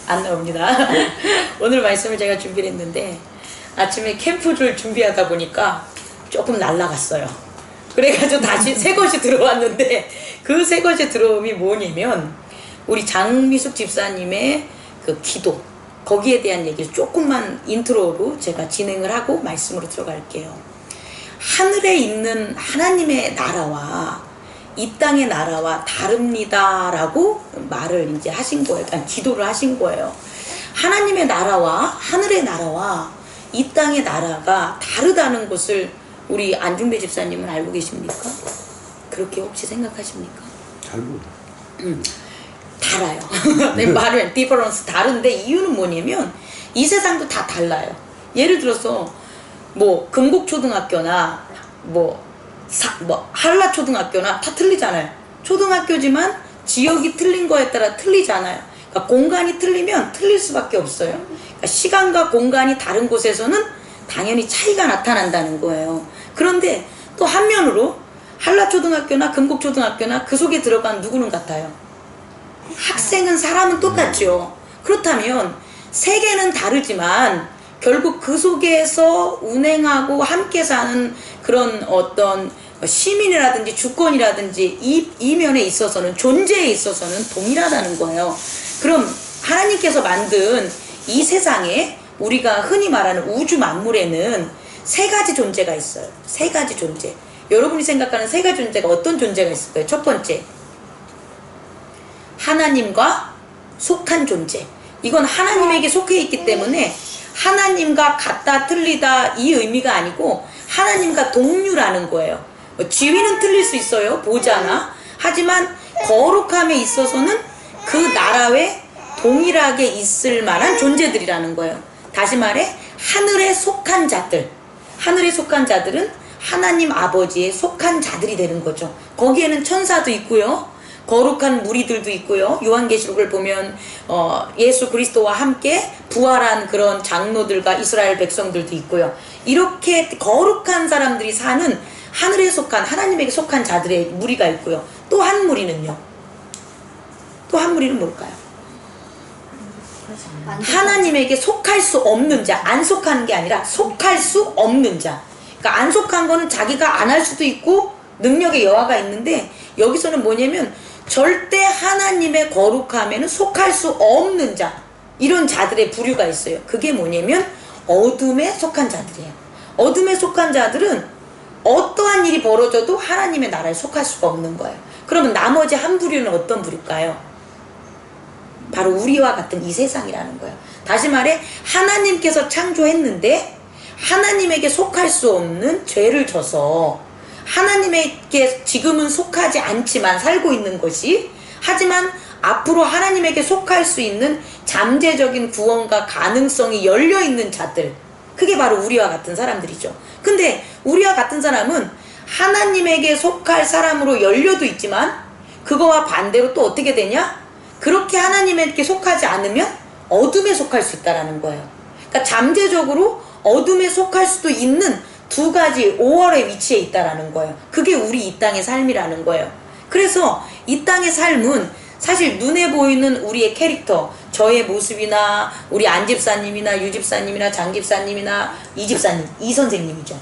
안 나옵니다. 오늘 말씀을 제가 준비를 했는데 아침에 캠프를 준비하다 보니까 조금 날라갔어요. 그래가지고 다시 새 것이 들어왔는데 그 새 것이 들어옴이 뭐냐면 우리 장미숙 집사님의 그 기도, 거기에 대한 얘기를 조금만 인트로로 제가 진행을 하고 말씀으로 들어갈게요. 하늘에 있는 하나님의 나라와 이 땅의 나라와 다릅니다 라고 말을 이제 하신 거예요. 그러니까 기도를 하신 거예요. 하나님의 나라와 하늘의 나라와 이 땅의 나라가 다르다는 것을 우리 안중배 집사님은 알고 계십니까? 그렇게 혹시 생각하십니까? 잘 몰라. 달라요. 내 말은 디퍼런스 다른데 이유는 뭐냐면 이 세상도 다 달라요. 예를 들어서 뭐 금곡초등학교나 뭐 한라초등학교나 다 틀리잖아요. 초등학교지만 지역이 틀린 거에 따라 틀리잖아요. 그러니까 공간이 틀리면 틀릴 수밖에 없어요. 그러니까 시간과 공간이 다른 곳에서는 당연히 차이가 나타난다는 거예요. 그런데 또 한면으로 한라초등학교나 금곡초등학교나 그 속에 들어간 누구는 같아요? 학생은 사람은 똑같죠. 그렇다면 세계는 다르지만 결국 그 속에서 운행하고 함께 사는 그런 어떤 시민이라든지 주권이라든지 이 면에 있어서는 존재에 있어서는 동일하다는 거예요. 그럼 하나님께서 만든 이 세상에 우리가 흔히 말하는 우주 만물에는 세 가지 존재가 있어요. 세 가지 존재. 여러분이 생각하는 세 가지 존재가 어떤 존재가 있을까요? 첫 번째, 하나님과 속한 존재. 이건 하나님에게 속해 있기 때문에 하나님과 같다 틀리다 이 의미가 아니고 하나님과 동류라는 거예요. 지위는 틀릴 수 있어요. 보좌나. 하지만 거룩함에 있어서는 그 나라에 동일하게 있을 만한 존재들이라는 거예요. 다시 말해 하늘에 속한 자들. 하늘에 속한 자들은 하나님 아버지에 속한 자들이 되는 거죠. 거기에는 천사도 있고요. 거룩한 무리들도 있고요. 요한계시록을 보면 예수 그리스도와 함께 부활한 그런 장로들과 이스라엘 백성들도 있고요. 이렇게 거룩한 사람들이 사는 하늘에 속한 하나님에게 속한 자들의 무리가 있고요. 또 한 무리는요. 또 한 무리는 뭘까요? 하나님에게 속할 수 없는 자. 안 속하는 게 아니라 속할 수 없는 자. 그러니까 안 속한 거는 자기가 안 할 수도 있고 능력의 여하가 있는데 여기서는 뭐냐면 절대 하나님의 거룩함에는 속할 수 없는 자, 이런 자들의 부류가 있어요. 그게 뭐냐면 어둠에 속한 자들이에요. 어둠에 속한 자들은 어떠한 일이 벌어져도 하나님의 나라에 속할 수가 없는 거예요. 그러면 나머지 한 부류는 어떤 부류일까요? 바로 우리와 같은 이 세상이라는 거예요. 다시 말해 하나님께서 창조했는데 하나님에게 속할 수 없는 죄를 져서 하나님에게 지금은 속하지 않지만 살고 있는 것이, 하지만 앞으로 하나님에게 속할 수 있는 잠재적인 구원과 가능성이 열려있는 자들, 그게 바로 우리와 같은 사람들이죠. 근데 우리와 같은 사람은 하나님에게 속할 사람으로 열려도 있지만 그거와 반대로 또 어떻게 되냐? 그렇게 하나님에게 속하지 않으면 어둠에 속할 수 있다는 거예요. 그러니까 잠재적으로 어둠에 속할 수도 있는 두 가지 5월에 위치해 있다라는 거예요. 그게 우리 이 땅의 삶이라는 거예요. 그래서 이 땅의 삶은 사실 눈에 보이는 우리의 캐릭터, 저의 모습이나 우리 안 집사님이나 유 집사님이나 장 집사님이나 이 집사님, 이 선생님이죠.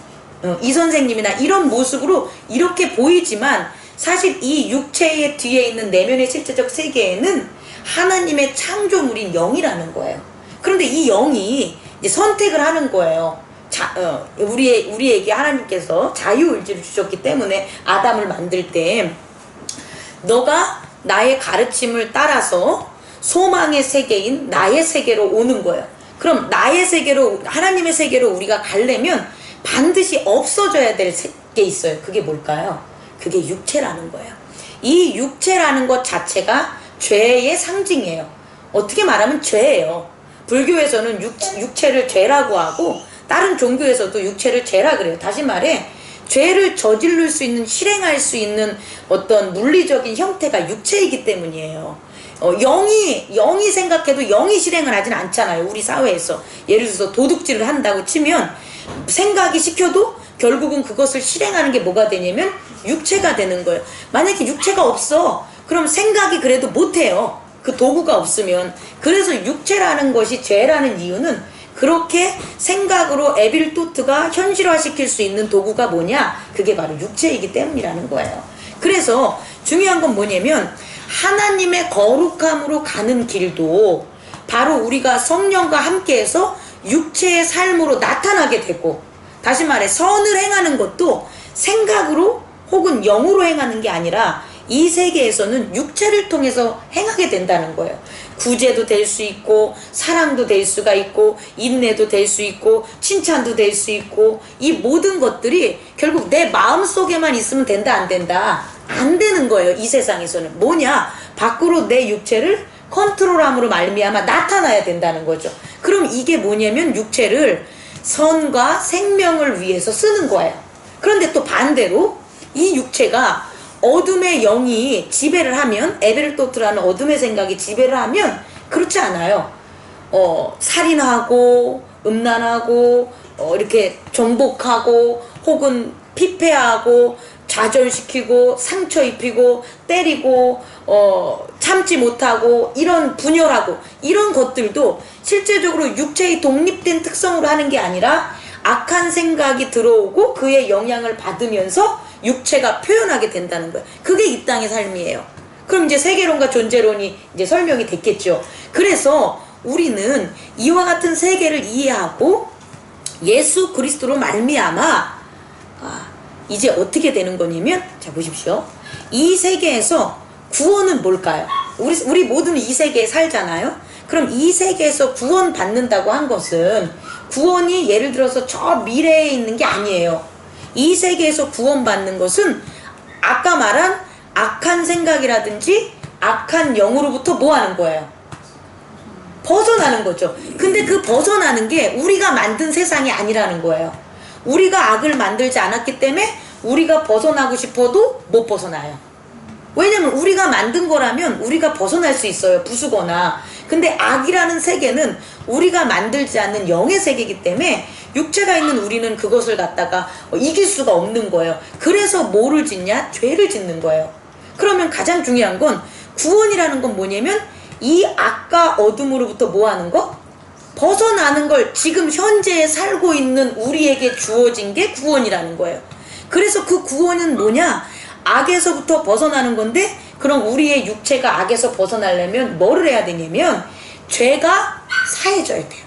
이 선생님이나 이런 모습으로 이렇게 보이지만 사실 이 육체의 뒤에 있는 내면의 실제적 세계에는 하나님의 창조물인 영이라는 거예요. 그런데 이 영이 이제 선택을 하는 거예요. 우리에게 하나님께서 자유의지를 주셨기 때문에 아담을 만들 때 너가 나의 가르침을 따라서 소망의 세계인 나의 세계로 오는 거예요. 그럼 나의 세계로, 하나님의 세계로 우리가 가려면 반드시 없어져야 될 게 있어요. 그게 뭘까요? 그게 육체라는 거예요. 이 육체라는 것 자체가 죄의 상징이에요. 어떻게 말하면 죄예요. 불교에서는 육체를 죄라고 하고 다른 종교에서도 육체를 죄라 그래요. 다시 말해 죄를 저지를 수 있는, 실행할 수 있는 어떤 물리적인 형태가 육체이기 때문이에요. 영이 생각해도 영이 실행을 하진 않잖아요. 우리 사회에서 예를 들어서 도둑질을 한다고 치면 생각이 시켜도 결국은 그것을 실행하는 게 뭐가 되냐면 육체가 되는 거예요. 만약에 육체가 없어, 그럼 생각이 그래도 못해요. 그 도구가 없으면. 그래서 육체라는 것이 죄라는 이유는 그렇게 생각으로 에빌토트가 현실화시킬 수 있는 도구가 뭐냐? 그게 바로 육체이기 때문이라는 거예요. 그래서 중요한 건 뭐냐면 하나님의 거룩함으로 가는 길도 바로 우리가 성령과 함께해서 육체의 삶으로 나타나게 되고, 다시 말해 선을 행하는 것도 생각으로 혹은 영으로 행하는 게 아니라 이 세계에서는 육체를 통해서 행하게 된다는 거예요. 구제도 될 수 있고 사랑도 될 수가 있고 인내도 될 수 있고 칭찬도 될 수 있고, 이 모든 것들이 결국 내 마음속에만 있으면 된다 안 된다? 안 되는 거예요. 이 세상에서는 뭐냐? 밖으로 내 육체를 컨트롤함으로 말미암아 나타나야 된다는 거죠. 그럼 이게 뭐냐면 육체를 선과 생명을 위해서 쓰는 거예요. 그런데 또 반대로 이 육체가 어둠의 영이 지배를 하면, 에베르토트라는 어둠의 생각이 지배를 하면 그렇지 않아요. 살인하고 음란하고 이렇게 정복하고 혹은 피폐하고 좌절시키고 상처 입히고 때리고 참지 못하고 이런 분열하고 이런 것들도 실제적으로 육체의 독립된 특성으로 하는 게 아니라 악한 생각이 들어오고 그의 영향을 받으면서 육체가 표현하게 된다는 거예요. 그게 이 땅의 삶이에요. 그럼 이제 세계론과 존재론이 이제 설명이 됐겠죠. 그래서 우리는 이와 같은 세계를 이해하고 예수 그리스도로 말미암아 이제 어떻게 되는 거냐면, 자 보십시오. 이 세계에서 구원은 뭘까요? 우리 모두는 이 세계에 살잖아요. 그럼 이 세계에서 구원 받는다고 한 것은 구원이 예를 들어서 저 미래에 있는 게 아니에요. 이 세계에서 구원받는 것은 아까 말한 악한 생각이라든지 악한 영으로부터 뭐 하는 거예요? 벗어나는 거죠. 근데 그 벗어나는 게 우리가 만든 세상이 아니라는 거예요. 우리가 악을 만들지 않았기 때문에 우리가 벗어나고 싶어도 못 벗어나요. 왜냐면 우리가 만든 거라면 우리가 벗어날 수 있어요. 부수거나. 근데 악이라는 세계는 우리가 만들지 않는 영의 세계이기 때문에 육체가 있는 우리는 그것을 갖다가 이길 수가 없는 거예요. 그래서 뭐를 짓냐? 죄를 짓는 거예요. 그러면 가장 중요한 건 구원이라는 건 뭐냐면 이 악과 어둠으로부터 뭐 하는 거? 벗어나는 걸 지금 현재에 살고 있는 우리에게 주어진 게 구원이라는 거예요. 그래서 그 구원은 뭐냐? 악에서부터 벗어나는 건데, 그럼 우리의 육체가 악에서 벗어나려면 뭐를 해야 되냐면 죄가 사해져야 돼요.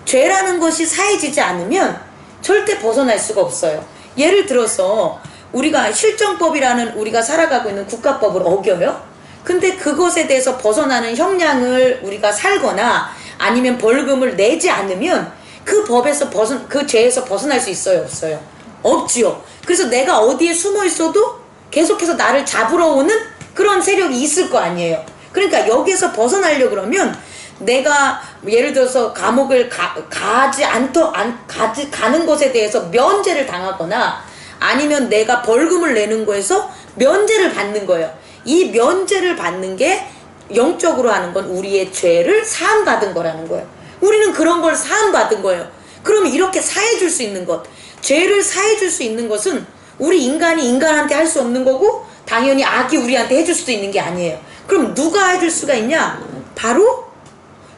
죄라는 것이 사해지지 않으면 절대 벗어날 수가 없어요. 예를 들어서 우리가 실정법이라는 우리가 살아가고 있는 국가법을 어겨요. 근데 그것에 대해서 벗어나는 형량을 우리가 살거나 아니면 벌금을 내지 않으면 그 법에서 그 죄에서 벗어날 수 있어요, 없어요? 없지요. 그래서 내가 어디에 숨어 있어도 계속해서 나를 잡으러 오는 그런 세력이 있을 거 아니에요. 그러니까 여기에서 벗어나려고 그러면 내가 예를 들어서 감옥을 가는 것에 대해서 면제를 당하거나 아니면 내가 벌금을 내는 거에서 면제를 받는 거예요. 이 면제를 받는 게 영적으로 하는 건 우리의 죄를 사함받은 거라는 거예요. 우리는 그런 걸 사함받은 거예요. 그럼 이렇게 사해줄 수 있는 것, 죄를 사해줄 수 있는 것은 우리 인간이 인간한테 할 수 없는 거고 당연히 악이 우리한테 해줄 수도 있는 게 아니에요. 그럼 누가 해줄 수가 있냐? 바로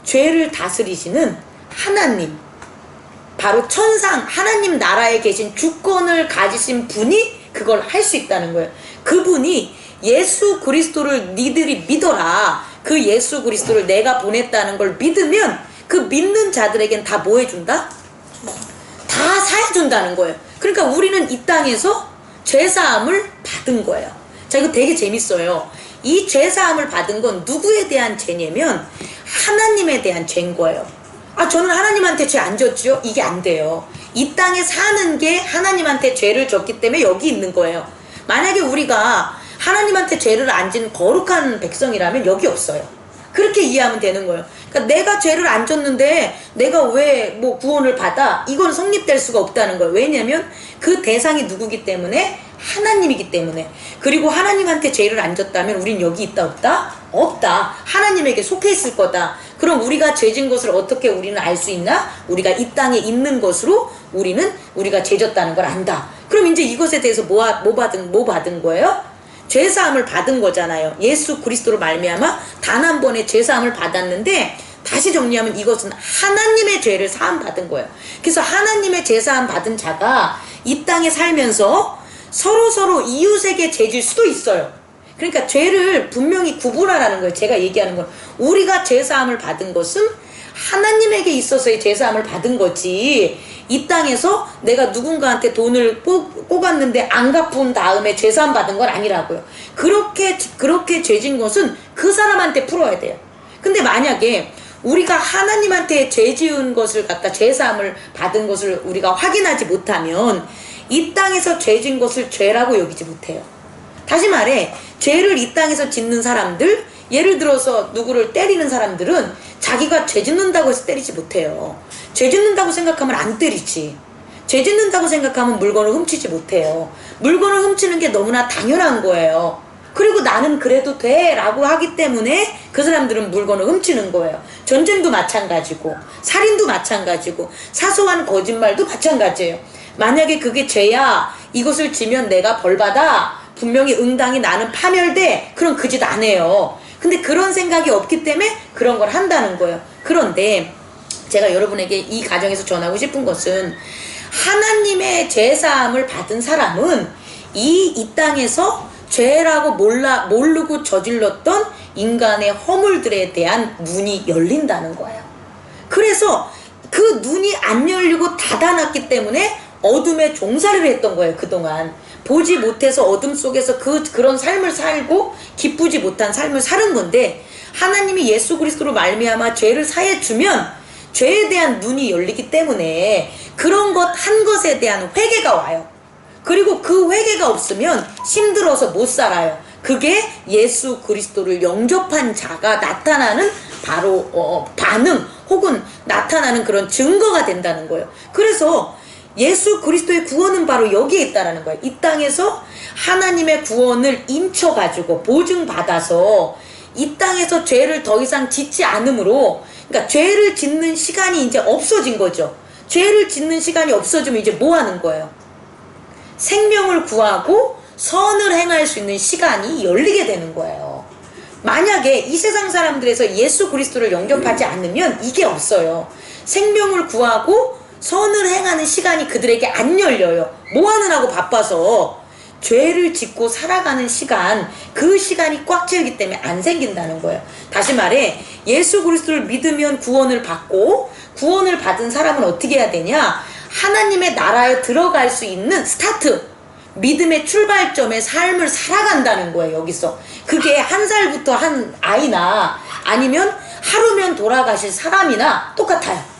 죄를 다스리시는 하나님, 바로 천상 하나님 나라에 계신 주권을 가지신 분이 그걸 할 수 있다는 거예요. 그분이 예수 그리스도를 니들이 믿어라. 그 예수 그리스도를 내가 보냈다는 걸 믿으면 그 믿는 자들에겐 다 뭐 해준다? 다 사해준다는 거예요. 그러니까 우리는 이 땅에서 죄사함을 받은 거예요. 자, 이거 되게 재밌어요. 이 죄사함을 받은 건 누구에 대한 죄냐면 하나님에 대한 죄인 거예요. 저는 하나님한테 죄 안 졌죠? 이게 안 돼요. 이 땅에 사는 게 하나님한테 죄를 졌기 때문에 여기 있는 거예요. 만약에 우리가 하나님한테 죄를 안 진 거룩한 백성이라면 여기 없어요. 그렇게 이해하면 되는 거예요. 그러니까 내가 죄를 안 졌는데 내가 왜 뭐 구원을 받아? 이건 성립될 수가 없다는 거예요. 왜냐면 그 대상이 누구기 때문에? 하나님이기 때문에. 그리고 하나님한테 죄를 안 졌다면 우린 여기 있다 없다? 없다. 하나님에게 속해 있을 거다. 그럼 우리가 죄진 것을 어떻게 우리는 알 수 있나? 우리가 이 땅에 있는 것으로 우리가 죄졌다는 걸 안다. 그럼 이제 이것에 대해서 뭐 받은 거예요? 죄사함을 받은 거잖아요. 예수 그리스도로 말미암아 단 한 번의 죄사함을 받았는데, 다시 정리하면 이것은 하나님의 죄를 사함 받은 거예요. 그래서 하나님의 죄사함 받은 자가 이 땅에 살면서 서로 이웃에게 죄질 수도 있어요. 그러니까 죄를 분명히 구분하라는 거예요. 제가 얘기하는 건, 우리가 죄사함을 받은 것은 하나님에게 있어서의 죄사함을 받은 거지, 이 땅에서 내가 누군가한테 돈을 꼬갔는데 안 갚은 다음에 죄사함 받은 건 아니라고요. 그렇게 죄진 것은 그 사람한테 풀어야 돼요. 근데 만약에 우리가 하나님한테 죄 지은 것을 갖다 죄사함을 받은 것을 우리가 확인하지 못하면 이 땅에서 죄진 것을 죄라고 여기지 못해요. 다시 말해, 죄를 이 땅에서 짓는 사람들, 예를 들어서 누구를 때리는 사람들은 자기가 죄 짓는다고 해서 때리지 못해요. 죄 짓는다고 생각하면 안 때리지. 죄 짓는다고 생각하면 물건을 훔치지 못해요. 물건을 훔치는 게 너무나 당연한 거예요. 그리고 나는 그래도 돼 라고 하기 때문에 그 사람들은 물건을 훔치는 거예요. 전쟁도 마찬가지고, 살인도 마찬가지고, 사소한 거짓말도 마찬가지예요. 만약에 그게 죄야, 이것을 지면 내가 벌받아, 분명히 응당히 나는 파멸돼, 그럼 그 짓 안 해요. 근데 그런 생각이 없기 때문에 그런 걸 한다는 거예요. 그런데 제가 여러분에게 이 가정에서 전하고 싶은 것은, 하나님의 죄사함을 받은 사람은 이 땅에서 죄라고 모르고 저질렀던 인간의 허물들에 대한 눈이 열린다는 거예요. 그래서 그 눈이 안 열리고 닫아놨기 때문에 어둠에 종살이를 했던 거예요. 그동안 보지 못해서 어둠 속에서 그런 삶을 살고 기쁘지 못한 삶을 사는 건데, 하나님이 예수 그리스도로 말미암아 죄를 사해 주면 죄에 대한 눈이 열리기 때문에 그런 것 한 것에 대한 회개가 와요. 그리고 그 회개가 없으면 힘들어서 못 살아요. 그게 예수 그리스도를 영접한 자가 나타나는 바로 반응, 혹은 나타나는 그런 증거가 된다는 거예요. 그래서 예수 그리스도의 구원은 바로 여기에 있다는 거예요. 이 땅에서 하나님의 구원을 인쳐가지고 보증받아서 이 땅에서 죄를 더 이상 짓지 않으므로, 그러니까 죄를 짓는 시간이 이제 없어진 거죠. 죄를 짓는 시간이 없어지면 이제 뭐 하는 거예요? 생명을 구하고 선을 행할 수 있는 시간이 열리게 되는 거예요. 만약에 이 세상 사람들에서 예수 그리스도를 영접하지 않으면 이게 없어요. 생명을 구하고 선을 행하는 시간이 그들에게 안 열려요. 뭐 하느라고 바빠서 죄를 짓고 살아가는 시간, 그 시간이 꽉 채우기 때문에 안 생긴다는 거예요. 다시 말해, 예수 그리스도를 믿으면 구원을 받고, 구원을 받은 사람은 어떻게 해야 되냐? 하나님의 나라에 들어갈 수 있는 스타트, 믿음의 출발점의 삶을 살아간다는 거예요. 여기서 그게 한 살부터 한 아이나 아니면 하루면 돌아가실 사람이나 똑같아요.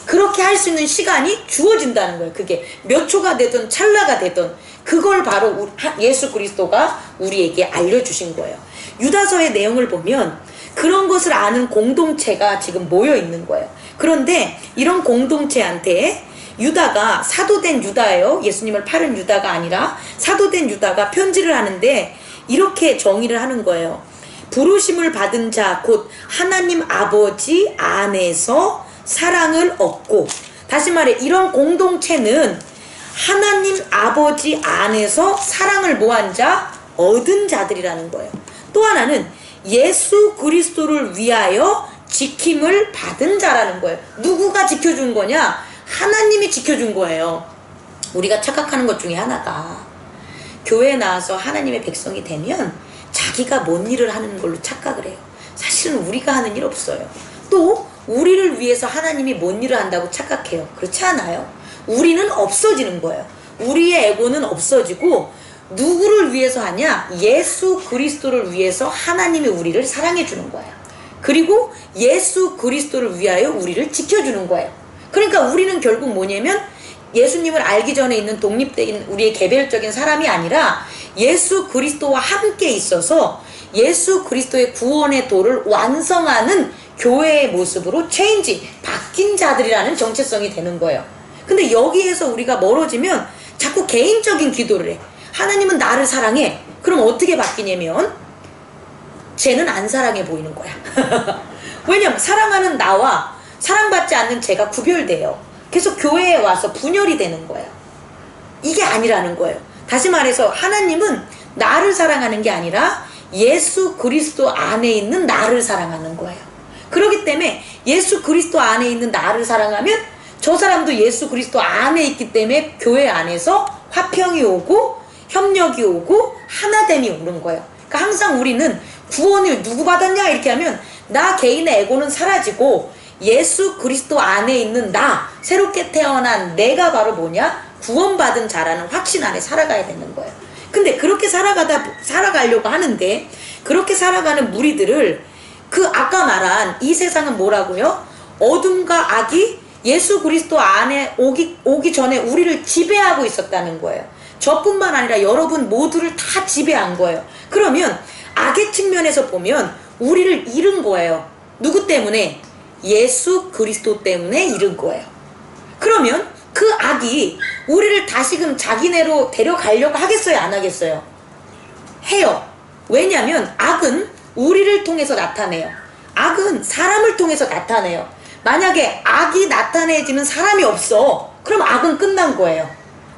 그렇게 할 수 있는 시간이 주어진다는 거예요. 그게 몇 초가 되든 찰나가 되든 그걸 바로 예수 그리스도가 우리에게 알려주신 거예요. 유다서의 내용을 보면 그런 것을 아는 공동체가 지금 모여 있는 거예요. 그런데 이런 공동체한테 유다가, 사도된 유다예요. 예수님을 팔은 유다가 아니라 사도된 유다가 편지를 하는데 이렇게 정의를 하는 거예요. 부르심을 받은 자 곧 하나님 아버지 안에서 사랑을 얻고, 다시 말해 이런 공동체는 하나님 아버지 안에서 사랑을 뭐한 자? 얻은 자들이라는 거예요. 또 하나는 예수 그리스도를 위하여 지킴을 받은 자라는 거예요. 누구가 지켜준 거냐? 하나님이 지켜준 거예요. 우리가 착각하는 것 중에 하나가, 교회에 나와서 하나님의 백성이 되면 자기가 뭔 일을 하는 걸로 착각을 해요. 사실은 우리가 하는 일 없어요. 또 우리를 위해서 하나님이 뭔 일을 한다고 착각해요. 그렇지 않아요. 우리는 없어지는 거예요. 우리의 에고는 없어지고, 누구를 위해서 하냐? 예수 그리스도를 위해서 하나님이 우리를 사랑해 주는 거예요. 그리고 예수 그리스도를 위하여 우리를 지켜주는 거예요. 그러니까 우리는 결국 뭐냐면 예수님을 알기 전에 있는 독립된 우리의 개별적인 사람이 아니라 예수 그리스도와 함께 있어서 예수 그리스도의 구원의 도를 완성하는 교회의 모습으로 바뀐 자들이라는 정체성이 되는 거예요. 근데 여기에서 우리가 멀어지면 자꾸 개인적인 기도를 해. 하나님은 나를 사랑해. 그럼 어떻게 바뀌냐면 쟤는 안 사랑해 보이는 거야. 왜냐면 사랑하는 나와 사랑받지 않는 쟤가 구별돼요. 그래서 교회에 와서 분열이 되는 거예요. 이게 아니라는 거예요. 다시 말해서 하나님은 나를 사랑하는 게 아니라 예수 그리스도 안에 있는 나를 사랑하는 거예요. 그렇기 때문에 예수 그리스도 안에 있는 나를 사랑하면 저 사람도 예수 그리스도 안에 있기 때문에 교회 안에서 화평이 오고 협력이 오고 하나됨이 오는 거예요. 그러니까 항상 우리는 구원을 누구 받았냐 이렇게 하면 나 개인의 에고는 사라지고 예수 그리스도 안에 있는 나, 새롭게 태어난 내가 바로 뭐냐? 구원받은 자라는 확신 안에 살아가야 되는 거예요. 근데 그렇게 살아가려고 하는데, 그렇게 살아가는 무리들을 그 아까 말한 이 세상은 뭐라고요? 어둠과 악이 예수 그리스도 안에 오기 전에 우리를 지배하고 있었다는 거예요. 저뿐만 아니라 여러분 모두를 다 지배한 거예요. 그러면 악의 측면에서 보면 우리를 잃은 거예요. 누구 때문에? 예수 그리스도 때문에 잃은 거예요. 그러면 그 악이 우리를 다시금 자기네로 데려가려고 하겠어요? 안 하겠어요? 해요. 왜냐하면 악은 우리를 통해서 나타내요. 악은 사람을 통해서 나타내요. 만약에 악이 나타내지는 사람이 없어, 그럼 악은 끝난 거예요.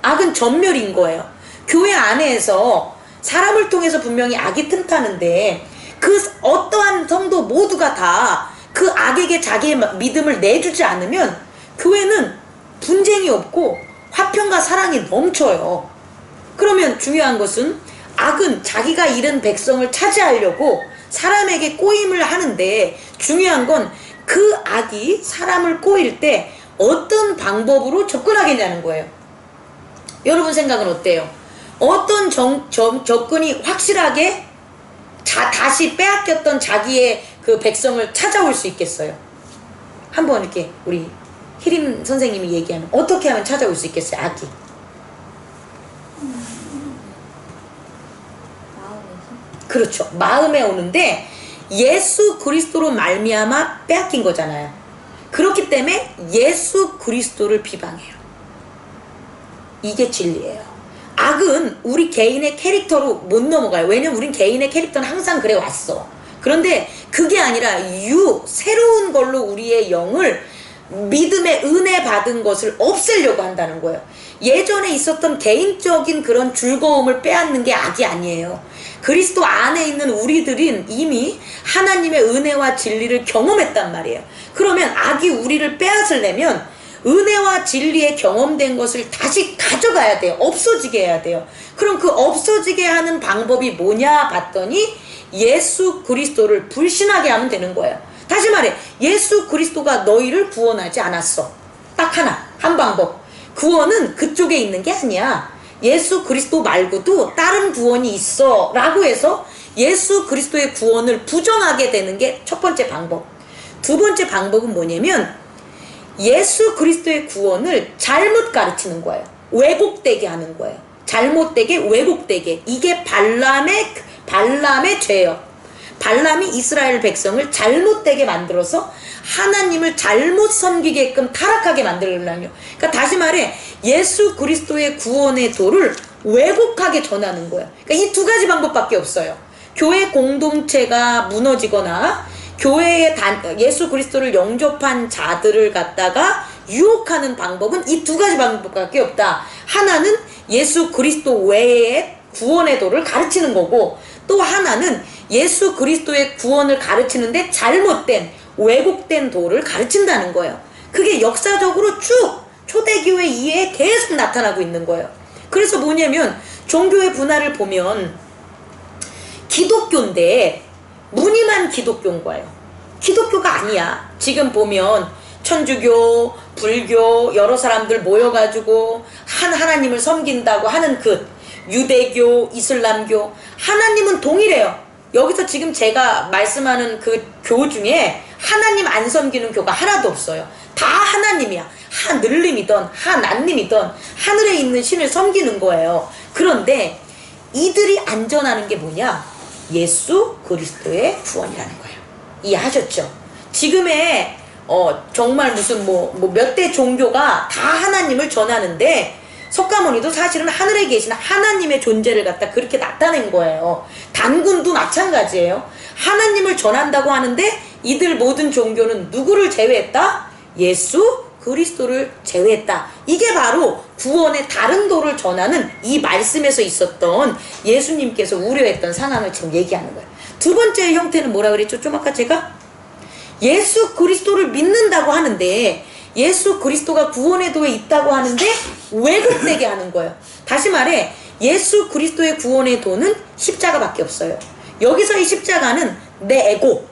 악은 전멸인 거예요. 교회 안에서 사람을 통해서 분명히 악이 틈타는데 그 어떠한 성도 모두가 다 그 악에게 자기의 믿음을 내주지 않으면 교회는 분쟁이 없고 화평과 사랑이 넘쳐요. 그러면 중요한 것은 악은 자기가 잃은 백성을 차지하려고 사람에게 꼬임을 하는데, 중요한 건 그 악이 사람을 꼬일 때 어떤 방법으로 접근하겠냐는 거예요. 여러분 생각은 어때요? 어떤 접근이 확실하게 다시 빼앗겼던 자기의 그 백성을 찾아올 수 있겠어요? 한번 이렇게 우리 희림 선생님이 얘기하면 어떻게 하면 찾아올 수 있겠어요? 악이. 그렇죠. 마음에 오는데 예수 그리스도로 말미암아 빼앗긴 거잖아요. 그렇기 때문에 예수 그리스도를 비방해요. 이게 진리예요. 악은 우리 개인의 캐릭터로 못 넘어가요. 왜냐면 우린 개인의 캐릭터는 항상 그래 왔어. 그런데 그게 아니라 새로운 걸로 우리의 영을, 믿음의 은혜 받은 것을 없애려고 한다는 거예요. 예전에 있었던 개인적인 그런 즐거움을 빼앗는 게 악이 아니에요. 그리스도 안에 있는 우리들은 이미 하나님의 은혜와 진리를 경험했단 말이에요. 그러면 악이 우리를 빼앗으려면 은혜와 진리에 경험된 것을 다시 가져가야 돼요. 없어지게 해야 돼요. 그럼 그 없어지게 하는 방법이 뭐냐 봤더니 예수 그리스도를 불신하게 하면 되는 거예요. 다시 말해, 예수 그리스도가 너희를 구원하지 않았어. 딱 한 방법. 구원은 그쪽에 있는 게 아니야. 예수 그리스도 말고도 다른 구원이 있어 라고 해서 예수 그리스도의 구원을 부정하게 되는 게 첫 번째 방법. 두 번째 방법은 뭐냐면 예수 그리스도의 구원을 잘못 가르치는 거예요. 왜곡되게 하는 거예요. 잘못되게, 왜곡되게. 이게 발람의 죄예요. 발람이 이스라엘 백성을 잘못되게 만들어서 하나님을 잘못 섬기게끔 타락하게 만들려고. 그러니까 다시 말해 예수 그리스도의 구원의 도를 왜곡하게 전하는 거예요. 그러니까 이 두 가지 방법밖에 없어요. 교회 공동체가 무너지거나 교회에 예수 그리스도를 영접한 자들을 갖다가 유혹하는 방법은 이 두 가지 방법밖에 없다. 하나는 예수 그리스도 외에 구원의 도를 가르치는 거고, 또 하나는 예수 그리스도의 구원을 가르치는데 잘못된, 왜곡된 도를 가르친다는 거예요. 그게 역사적으로 쭉 초대교회 이해에 계속 나타나고 있는 거예요. 그래서 뭐냐면 종교의 분화를 보면 기독교인데 무늬만 기독교인 거예요. 기독교가 아니야. 지금 보면 천주교, 불교 여러 사람들 모여가지고 한 하나님을 섬긴다고 하는 그 유대교, 이슬람교, 하나님은 동일해요. 여기서 지금 제가 말씀하는 그 교 중에 하나님 안 섬기는 교가 하나도 없어요. 다 하나님이야. 하늘님이든 하나님이든 하늘에 있는 신을 섬기는 거예요. 그런데 이들이 안전하는 게 뭐냐? 예수 그리스도의 구원이라는 거예요. 이해하셨죠? 지금의 정말 무슨 몇 대 종교가 다 하나님을 전하는데 석가모니도 사실은 하늘에 계신 하나님의 존재를 갖다 그렇게 나타낸 거예요. 단군도 마찬가지예요. 하나님을 전한다고 하는데 이들 모든 종교는 누구를 제외했다? 예수 그리스도를 제외했다. 이게 바로 구원의 다른 도를 전하는 이 말씀에서 있었던 예수님께서 우려했던 상황을 지금 얘기하는 거예요. 두 번째 형태는 뭐라 그랬죠? 좀 아까 제가 예수 그리스도를 믿는다고 하는데 예수 그리스도가 구원의 도에 있다고 하는데 왜곡되게 하는 거예요. 다시 말해 예수 그리스도의 구원의 도는 십자가밖에 없어요. 여기서 이 십자가는 내 에고,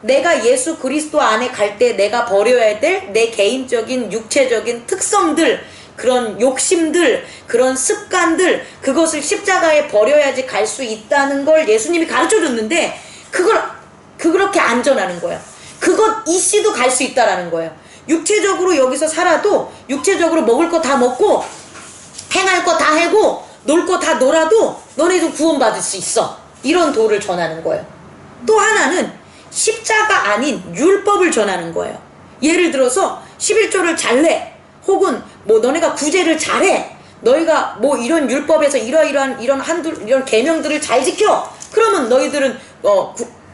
내가 예수 그리스도 안에 갈 때 내가 버려야 될 내 개인적인 육체적인 특성들, 그런 욕심들, 그런 습관들, 그것을 십자가에 버려야지 갈 수 있다는 걸 예수님이 가르쳐 줬는데 그렇게 안 전하는 거예요. 그것 이씨도 갈 수 있다라는 거예요. 육체적으로 여기서 살아도 육체적으로 먹을 거 다 먹고 행할 거 다 하고 놀 거 다 놀아도 너네도 구원받을 수 있어. 이런 도를 전하는 거예요. 또 하나는 십자가 아닌 율법을 전하는 거예요. 예를 들어서 11조를 잘내, 혹은 뭐 너네가 구제를 잘해, 너희가 뭐 이런 율법에서 이런 계명들을 잘 지켜, 그러면 너희들은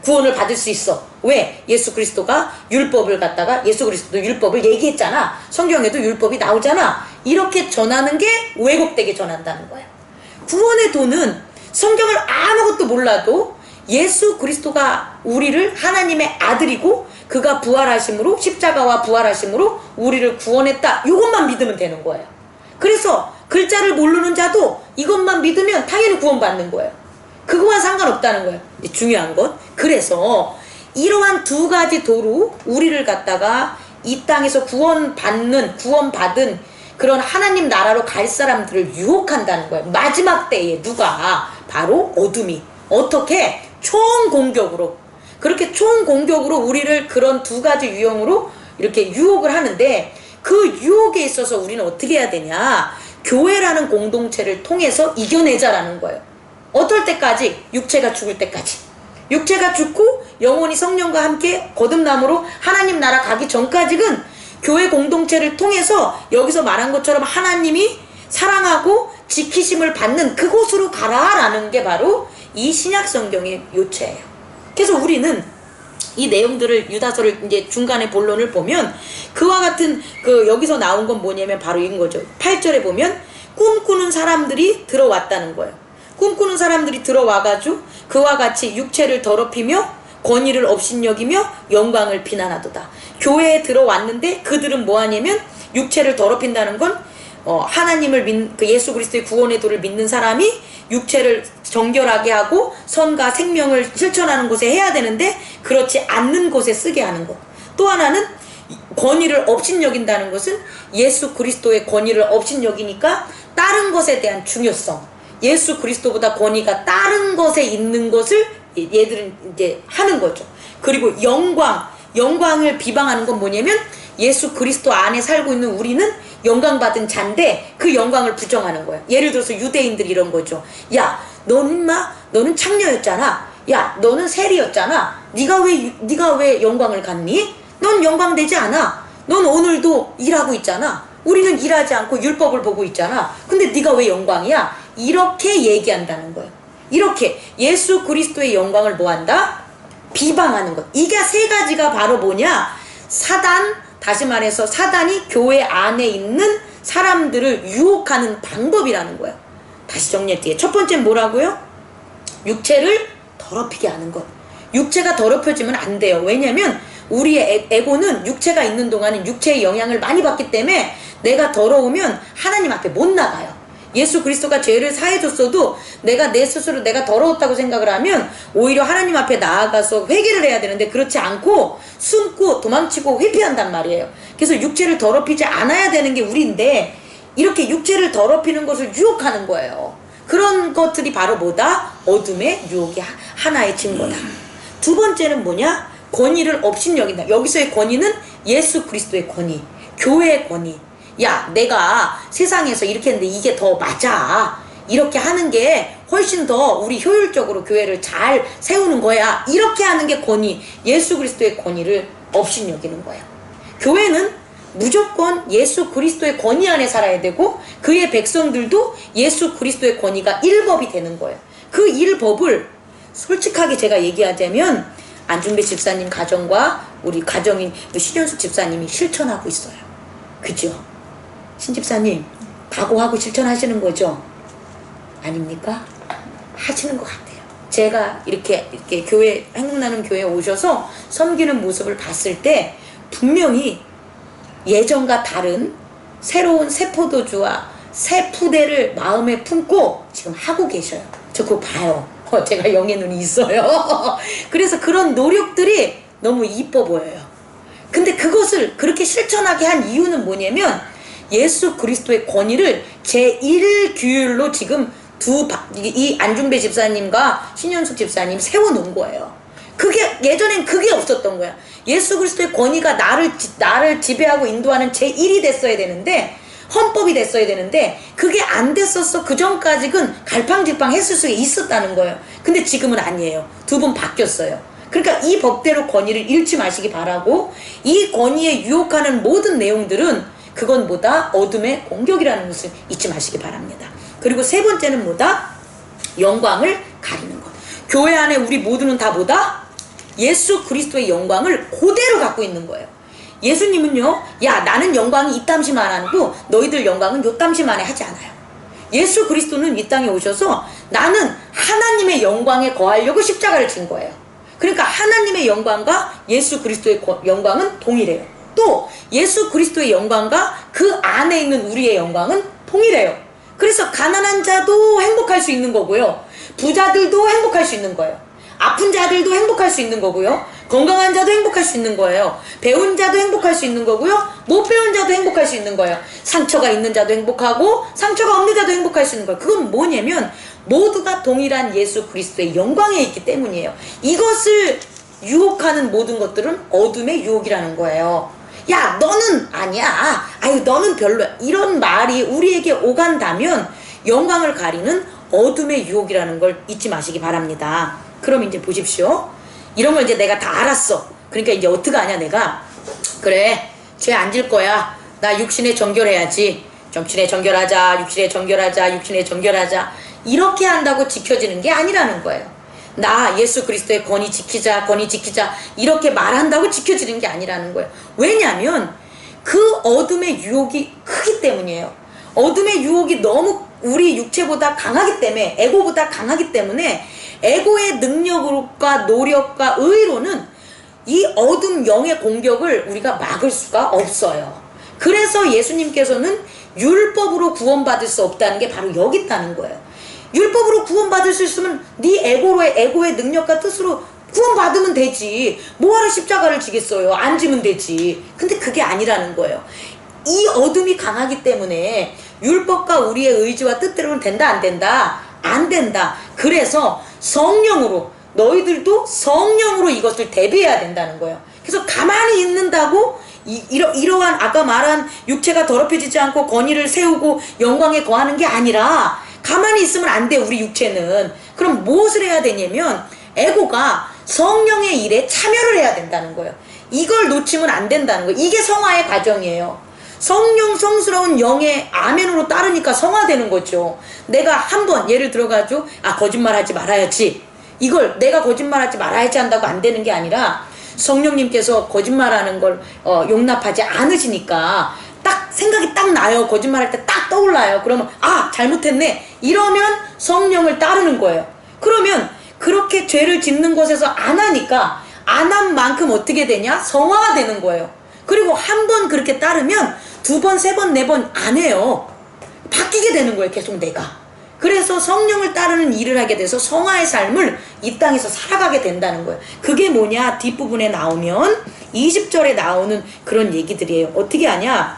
구원을 받을 수 있어. 왜? 예수 그리스도가 율법을 갖다가 예수 그리스도 율법을 얘기했잖아. 성경에도 율법이 나오잖아. 이렇게 전하는 게 왜곡되게 전한다는 거예요. 구원의 도는 성경을 아무것도 몰라도 예수 그리스도가 우리를 하나님의 아들이고 그가 부활하심으로, 십자가와 부활하심으로 우리를 구원했다, 이것만 믿으면 되는 거예요. 그래서 글자를 모르는 자도 이것만 믿으면 당연히 구원받는 거예요. 그거와 상관없다는 거예요. 중요한 것. 그래서 이러한 두 가지 도로 우리를 갖다가 이 땅에서 구원받은 그런 하나님 나라로 갈 사람들을 유혹한다는 거예요. 마지막 때에 누가? 바로 어둠이. 어떻게? 총공격으로. 그렇게 총공격으로 우리를 그런 두 가지 유형으로 이렇게 유혹을 하는데, 그 유혹에 있어서 우리는 어떻게 해야 되냐? 교회라는 공동체를 통해서 이겨내자라는 거예요. 어떨 때까지? 육체가 죽을 때까지. 육체가 죽고 영혼이 성령과 함께 거듭남으로 하나님 나라 가기 전까지는 교회 공동체를 통해서 여기서 말한 것처럼 하나님이 사랑하고 지키심을 받는 그곳으로 가라라는 게 바로 이 신약 성경의 요체예요. 그래서 우리는 이 내용들을, 유다서를 이제 중간에 본론을 보면 그와 같은 여기서 나온 건 뭐냐면 바로 이런 거죠. 8절에 보면 꿈꾸는 사람들이 들어왔다는 거예요. 꿈꾸는 사람들이 들어와가지고 그와 같이 육체를 더럽히며 권위를 업신여기며 영광을 비난하도다. 교회에 들어왔는데 그들은 뭐하냐면 육체를 더럽힌다는 건 하나님을 예수 그리스도의 구원의 도를 믿는 사람이 육체를 정결하게 하고 선과 생명을 실천하는 곳에 해야 되는데 그렇지 않는 곳에 쓰게 하는 것. 또 하나는 권위를 업신여긴다는 것은 예수 그리스도의 권위를 업신여기니까 다른 것에 대한 중요성, 예수 그리스도보다 권위가 다른 것에 있는 것을 얘들은 이제 하는 거죠. 그리고 영광을 비방하는 건 뭐냐면 예수 그리스도 안에 살고 있는 우리는 영광받은 자인데 그 영광을 부정하는 거예요. 예를 들어서 유대인들이 이런 거죠. 야, 너는 창녀였잖아. 야, 너는 세리였잖아. 네가 왜 영광을 갖니? 넌 영광되지 않아. 넌 오늘도 일하고 있잖아. 우리는 일하지 않고 율법을 보고 있잖아. 근데 네가 왜 영광이야? 이렇게 얘기한다는 거예요. 이렇게 예수 그리스도의 영광을 뭐한다? 비방하는 것. 이게 세 가지가 바로 뭐냐? 다시 말해서 사단이 교회 안에 있는 사람들을 유혹하는 방법이라는 거예요. 다시 정리할게요. 첫 번째는 뭐라고요? 육체를 더럽히게 하는 것. 육체가 더럽혀지면 안 돼요. 왜냐면 우리의 에고는 육체가 있는 동안은 육체의 영향을 많이 받기 때문에 내가 더러우면 하나님 앞에 못 나가요. 예수 그리스도가 죄를 사해줬어도 내 스스로 내가 더러웠다고 생각을 하면 오히려 하나님 앞에 나아가서 회개를 해야 되는데 그렇지 않고 숨고 도망치고 회피한단 말이에요. 그래서 육체를 더럽히지 않아야 되는 게 우리인데 이렇게 육체를 더럽히는 것을 유혹하는 거예요. 그런 것들이 바로 뭐다? 어둠의 유혹이 하나의 증거다. 두 번째는 뭐냐? 권위를 업신여긴다. 여기서의 권위는 예수 그리스도의 권위, 교회의 권위. 야, 내가 세상에서 이렇게 했는데 이게 더 맞아. 이렇게 하는 게 훨씬 더 우리 효율적으로 교회를 잘 세우는 거야. 이렇게 하는 게 권위, 예수 그리스도의 권위를 업신여기는 거예요. 교회는 무조건 예수 그리스도의 권위 안에 살아야 되고 그의 백성들도 예수 그리스도의 권위가 일법이 되는 거예요. 그 일법을 솔직하게 제가 얘기하자면 안준배 집사님 가정과 우리 가정인 신현숙 집사님이 실천하고 있어요. 그죠? 신집사님 각오하고 실천하시는 거죠? 아닙니까? 하시는 것 같아요. 제가 이렇게 교회, 행복나눔 교회에 오셔서 섬기는 모습을 봤을 때 분명히 예전과 다른 새로운 새 포도주와 새 푸대를 마음에 품고 지금 하고 계셔요. 저 그거 봐요. 제가 영의 눈이 있어요. 그래서 그런 노력들이 너무 이뻐 보여요. 근데 그것을 그렇게 실천하게 한 이유는 예수 그리스도의 권위를 제1규율로 지금 이 안중배 집사님과 신현숙 집사님 세워놓은 거예요. 예전엔 그게 없었던 거야. 예수 그리스도의 권위가 나를 지배하고 인도하는 제1이 됐어야 되는데, 헌법이 됐어야 되는데, 그게 안 됐었어. 그 전까지는 갈팡질팡 했을 수 있었다는 거예요. 근데 지금은 아니에요. 두 번 바뀌었어요. 그러니까 이 법대로 권위를 잃지 마시기 바라고, 이 권위에 유혹하는 모든 내용들은 그건 뭐다? 어둠의 공격이라는 것을 잊지 마시기 바랍니다. 그리고 세 번째는 뭐다? 영광을 가리는 것. 교회 안에 우리 모두는 다 뭐다? 예수 그리스도의 영광을 그대로 갖고 있는 거예요. 예수님은요, 야 나는 영광이 이땀시만 하고 너희들 영광은 요땀시만에 하지 않아요. 예수 그리스도는 이 땅에 오셔서 나는 하나님의 영광에 거하려고 십자가를 진 거예요. 그러니까 하나님의 영광과 예수 그리스도의 영광은 동일해요. 또 예수 그리스도의 영광과 그 안에 있는 우리의 영광은 동일해요. 그래서 가난한 자도 행복할 수 있는 거고요, 부자들도 행복할 수 있는 거예요. 아픈 자들도 행복할 수 있는 거고요, 건강한 자도 행복할 수 있는 거예요. 배운 자도 행복할 수 있는 거고요, 못 배운 자도 행복할 수 있는 거예요. 상처가 있는 자도 행복하고 상처가 없는 자도 행복할 수 있는 거예요. 그건 뭐냐면 모두가 동일한 예수 그리스도의 영광에 있기 때문이에요. 이것을 유혹하는 모든 것들은 어둠의 유혹이라는 거예요. 야 너는 아니야, 아유 너는 별로야, 이런 말이 우리에게 오간다면 영광을 가리는 어둠의 유혹이라는 걸 잊지 마시기 바랍니다. 그럼 이제 보십시오. 이런 걸 이제 내가 다 알았어. 그러니까 이제 어떡하냐, 내가 그래 죄 안 질 거야, 나 육신에 정결해야지, 육신에 정결하자, 육신에 정결하자, 육신에 정결하자, 이렇게 한다고 지켜지는 게 아니라는 거예요. 나 예수 그리스도의 권위 지키자, 권위 지키자, 이렇게 말한다고 지켜지는 게 아니라는 거예요. 왜냐하면 그 어둠의 유혹이 크기 때문이에요. 어둠의 유혹이 너무 우리 육체보다 강하기 때문에, 에고보다 강하기 때문에 에고의 능력과 노력과 의로는 이 어둠 영의 공격을 우리가 막을 수가 없어요. 그래서 예수님께서는 율법으로 구원받을 수 없다는 게 바로 여기 있다는 거예요. 율법으로 구원받을 수 있으면 네 에고의 능력과 뜻으로 구원받으면 되지, 뭐하러 십자가를 지겠어요? 안 지면 되지. 근데 그게 아니라는 거예요. 이 어둠이 강하기 때문에 율법과 우리의 의지와 뜻대로는 된다 안 된다? 안 된다. 그래서 성령으로, 너희들도 성령으로 이것을 대비해야 된다는 거예요. 그래서 가만히 있는다고 이러한 아까 말한 육체가 더럽혀지지 않고 권위를 세우고 영광에 거하는 게 아니라, 가만히 있으면 안 돼, 우리 육체는. 그럼 무엇을 해야 되냐면 에고가 성령의 일에 참여를 해야 된다는 거예요. 이걸 놓치면 안 된다는 거예요. 이게 성화의 과정이에요. 성령 성스러운 영의 아멘으로 따르니까 성화되는 거죠. 내가 한번 예를 들어가지고 거짓말하지 말아야지, 이걸 내가 거짓말하지 말아야지 한다고 안 되는 게 아니라 성령님께서 거짓말하는 걸 용납하지 않으시니까 딱 생각이 딱 나요. 거짓말할 때 딱 떠올라요. 그러면 잘못했네, 이러면 성령을 따르는 거예요. 그러면 그렇게 죄를 짓는 것에서 안 하니까 안 한 만큼 어떻게 되냐? 성화가 되는 거예요. 그리고 한 번 그렇게 따르면 두 번, 세 번, 네 번 안 해요. 바뀌게 되는 거예요, 계속 내가. 그래서 성령을 따르는 일을 하게 돼서 성화의 삶을 이 땅에서 살아가게 된다는 거예요. 그게 뭐냐? 뒷부분에 나오면 20절에 나오는 그런 얘기들이에요. 어떻게 하냐?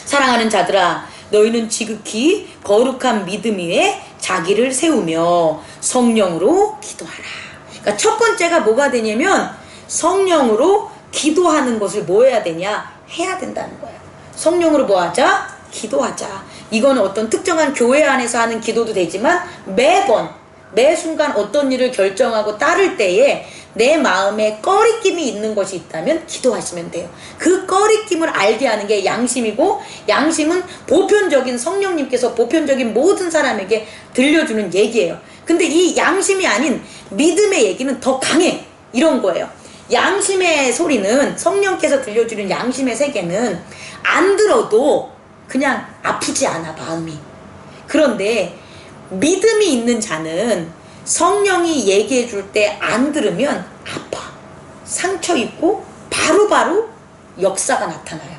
사랑하는 자들아, 너희는 지극히 거룩한 믿음 위에 자기를 세우며 성령으로 기도하라. 그러니까 첫 번째가 뭐가 되냐면 성령으로 기도하는 것을 뭐 해야 되냐? 해야 된다는 거예요. 성령으로 뭐 하자? 기도하자. 이거는 어떤 특정한 교회 안에서 하는 기도도 되지만 매 순간 어떤 일을 결정하고 따를 때에 내 마음에 꺼리낌이 있는 것이 있다면 기도하시면 돼요. 그 꺼리낌을 알게 하는 게 양심이고, 양심은 보편적인 성령님께서 보편적인 모든 사람에게 들려주는 얘기예요. 근데 이 양심이 아닌 믿음의 얘기는 더 강해, 이런 거예요. 양심의 소리는, 성령께서 들려주는 양심의 세계는 안 들어도 그냥 아프지 않아, 마음이. 그런데 믿음이 있는 자는 성령이 얘기해 줄 때 안 들으면 아파, 상처 입고 바로바로 역사가 나타나요.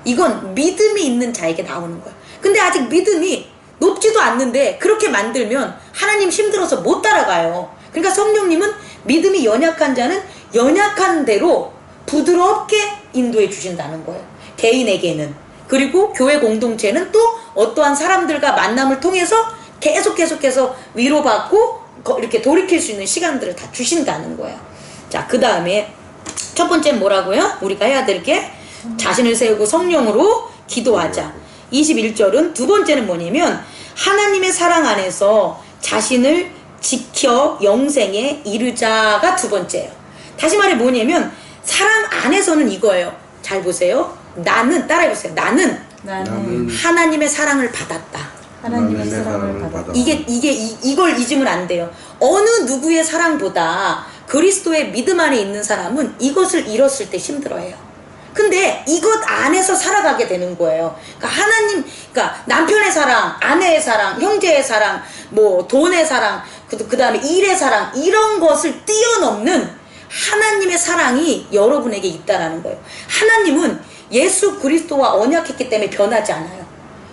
이건 믿음이 있는 자에게 나오는 거예요. 근데 아직 믿음이 높지도 않는데 그렇게 만들면 하나님 힘들어서 못 따라가요. 그러니까 성령님은 믿음이 연약한 자는 연약한 대로 부드럽게 인도해 주신다는 거예요, 개인에게는. 그리고 교회 공동체는 또 어떠한 사람들과 만남을 통해서 계속해서 위로받고 이렇게 돌이킬 수 있는 시간들을 다 주신다는 거예요. 자, 그 다음에 첫 번째는 뭐라고요? 우리가 해야 될 게 자신을 세우고 성령으로 기도하자. 21절은 두 번째는 뭐냐면 하나님의 사랑 안에서 자신을 지켜 영생에 이르자가 두 번째예요. 다시 말해 뭐냐면 사랑 안에서는 이거예요. 잘 보세요. 나는, 따라해보세요. 나는 하나님의 사랑을 받았다. 하나님의 사랑을 받았다. 이걸 잊으면 안 돼요. 어느 누구의 사랑보다 그리스도의 믿음 안에 있는 사람은 이것을 잃었을 때 힘들어해요. 근데 이것 안에서 살아가게 되는 거예요. 그러니까 그러니까 남편의 사랑, 아내의 사랑, 형제의 사랑, 뭐 돈의 사랑, 그 다음에 일의 사랑, 이런 것을 뛰어넘는 하나님의 사랑이 여러분에게 있다라는 거예요. 하나님은 예수 그리스도와 언약했기 때문에 변하지 않아요.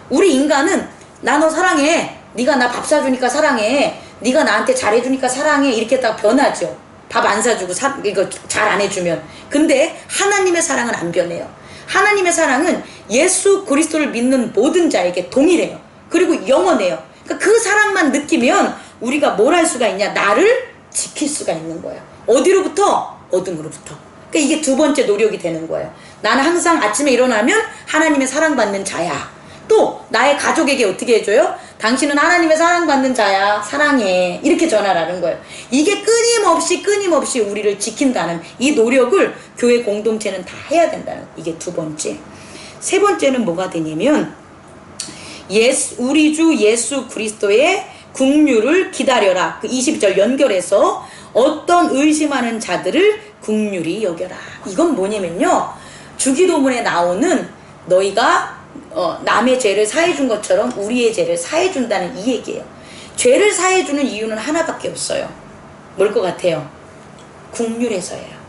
우리 인간은 나 너 사랑해, 네가 나 밥 사주니까 사랑해, 네가 나한테 잘해주니까 사랑해, 이렇게 딱 변하죠. 밥 안 사주고 이거 잘 안 해주면. 근데 하나님의 사랑은 안 변해요. 하나님의 사랑은 예수 그리스도를 믿는 모든 자에게 동일해요. 그리고 영원해요. 그러니까 그 사랑만 느끼면 우리가 뭘 할 수가 있냐? 나를 지킬 수가 있는 거예요. 어디로부터? 어둠으로부터. 그러니까 이게 두 번째 노력이 되는 거예요. 나는 항상 아침에 일어나면 하나님의 사랑받는 자야. 또 나의 가족에게 어떻게 해줘요? 당신은 하나님의 사랑받는 자야, 사랑해, 이렇게 전하라는 거예요. 이게 끊임없이 우리를 지킨다는 이 노력을 교회 공동체는 다 해야 된다는, 이게 두 번째. 세 번째는 뭐가 되냐면 우리 주 예수 그리스도의 긍휼을 기다려라. 그 20절 연결해서 어떤 의심하는 자들을 긍휼히 여겨라. 이건 뭐냐면요, 주기도문에 나오는 너희가 남의 죄를 사해준 것처럼 우리의 죄를 사해준다는 이 얘기예요. 죄를 사해주는 이유는 하나밖에 없어요. 뭘 것 같아요? 긍휼해서예요.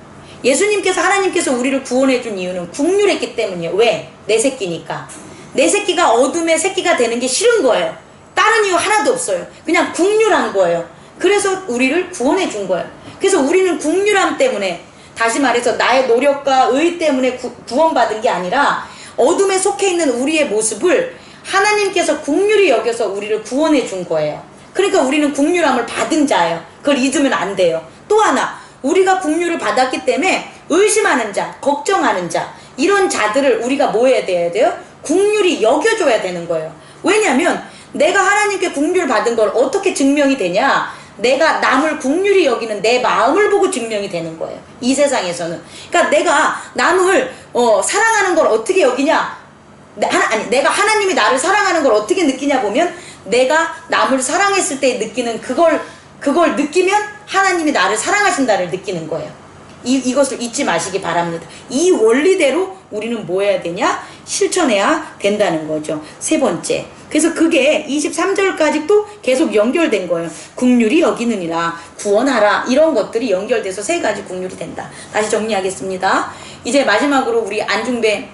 예수님께서, 하나님께서 우리를 구원해준 이유는 긍휼했기 때문이에요. 왜? 내 새끼니까. 내 새끼가 어둠의 새끼가 되는 게 싫은 거예요. 다른 이유 하나도 없어요. 그냥 긍휼한 거예요. 그래서 우리를 구원해준 거예요. 그래서 우리는 긍휼함 때문에, 다시 말해서 나의 노력과 의 때문에 구원받은 게 아니라 어둠에 속해 있는 우리의 모습을 하나님께서 긍휼히 여겨서 우리를 구원해 준 거예요. 그러니까 우리는 긍휼함을 받은 자예요. 그걸 잊으면 안 돼요. 또 하나, 우리가 긍휼을 받았기 때문에 의심하는 자, 걱정하는 자, 이런 자들을 우리가 뭐 해야 돼요? 긍휼히 여겨줘야 되는 거예요. 왜냐면 내가 하나님께 긍휼을 받은 걸 어떻게 증명이 되냐? 내가 남을 긍휼히 여기는 내 마음을 보고 증명이 되는 거예요, 이 세상에서는. 그러니까 내가 남을 사랑하는 걸 어떻게 여기냐? 내가 하나님이 나를 사랑하는 걸 어떻게 느끼냐 보면, 내가 남을 사랑했을 때 느끼는 그걸 느끼면 하나님이 나를 사랑하신다를 느끼는 거예요. 이것을 잊지 마시기 바랍니다. 이 원리대로 우리는 뭐 해야 되냐? 실천해야 된다는 거죠. 세 번째. 그래서 그게 23절까지 또 계속 연결된 거예요. 긍휼히 여기느니라, 구원하라, 이런 것들이 연결돼서 세 가지 긍휼이 된다. 다시 정리하겠습니다. 이제 마지막으로 우리 안중배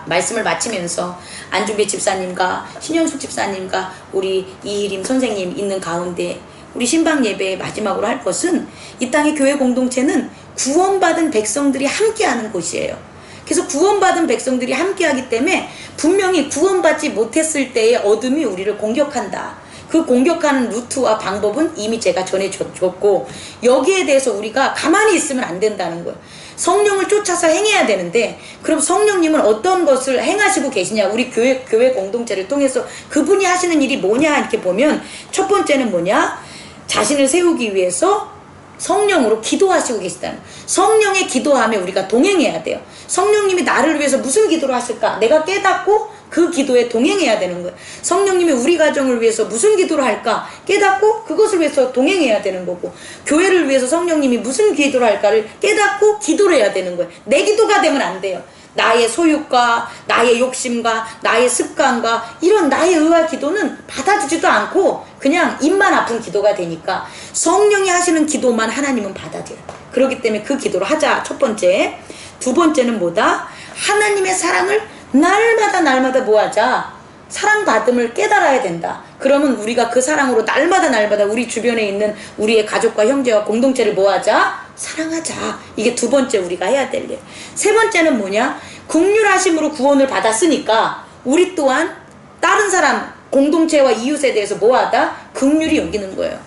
말씀을 마치면서 안중배 집사님과 신현숙 집사님과 우리 이희림 선생님 있는 가운데 우리 신방 예배에 마지막으로 할 것은, 이 땅의 교회 공동체는 구원받은 백성들이 함께하는 곳이에요. 그래서 구원받은 백성들이 함께하기 때문에 분명히 구원받지 못했을 때의 어둠이 우리를 공격한다. 그 공격하는 루트와 방법은 이미 제가 전해줬고, 여기에 대해서 우리가 가만히 있으면 안 된다는 거예요. 성령을 쫓아서 행해야 되는데, 그럼 성령님은 어떤 것을 행하시고 계시냐? 우리 교회 공동체를 통해서 그분이 하시는 일이 뭐냐? 이렇게 보면 첫 번째는 뭐냐? 자신을 세우기 위해서 성령으로 기도하시고 계시다는, 성령의 기도함에 우리가 동행해야 돼요. 성령님이 나를 위해서 무슨 기도를 하실까? 내가 깨닫고 그 기도에 동행해야 되는 거예요. 성령님이 우리 가정을 위해서 무슨 기도를 할까 깨닫고 그것을 위해서 동행해야 되는 거고, 교회를 위해서 성령님이 무슨 기도를 할까를 깨닫고 기도를 해야 되는 거예요. 내 기도가 되면 안 돼요. 나의 소유과, 나의 욕심과, 나의 습관과 이런 나의 의와 기도는 받아주지도 않고 그냥 입만 아픈 기도가 되니까 성령이 하시는 기도만 하나님은 받아들여요. 그렇기 때문에 그 기도를 하자. 첫 번째. 두 번째는 뭐다? 하나님의 사랑을 날마다 뭐하자? 사랑받음을 깨달아야 된다. 그러면 우리가 그 사랑으로 날마다 우리 주변에 있는 우리의 가족과 형제와 공동체를 뭐하자? 사랑하자. 이게 두 번째 우리가 해야 될 일. 세 번째는 뭐냐? 긍휼하심으로 구원을 받았으니까 우리 또한 다른 사람, 공동체와 이웃에 대해서 뭐하다? 긍휼히 여기는 거예요.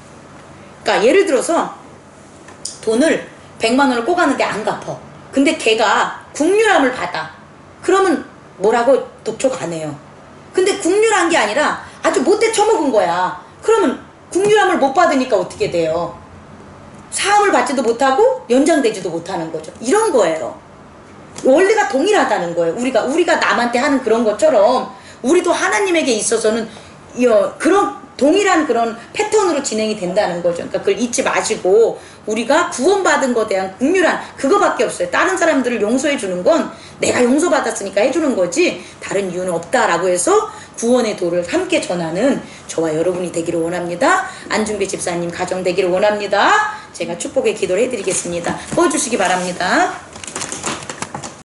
그러니까 예를 들어서 돈을 100만 원을 꼬가는데 안 갚어. 근데 걔가 긍휼함을 받아. 그러면 뭐라고 독촉 안 해요. 근데 긍휼한 게 아니라 아주 못돼 처먹은 거야. 그러면 긍휼함을 못 받으니까 어떻게 돼요? 사함을 받지도 못하고 연장되지도 못하는 거죠. 이런 거예요. 원리가 동일하다는 거예요. 우리가 남한테 하는 그런 것처럼 우리도 하나님에게 있어서는 그런 동일한 그런 패턴으로 진행이 된다는 거죠. 그러니까 그걸 잊지 마시고 우리가 구원받은 것에 대한 긍휼한 그거밖에 없어요. 다른 사람들을 용서해 주는 건 내가 용서받았으니까 해주는 거지 다른 이유는 없다라고 해서 구원의 도를 함께 전하는 저와 여러분이 되기를 원합니다. 안중배 집사님 가정 되기를 원합니다. 제가 축복의 기도를 해드리겠습니다. 도와주시기 바랍니다.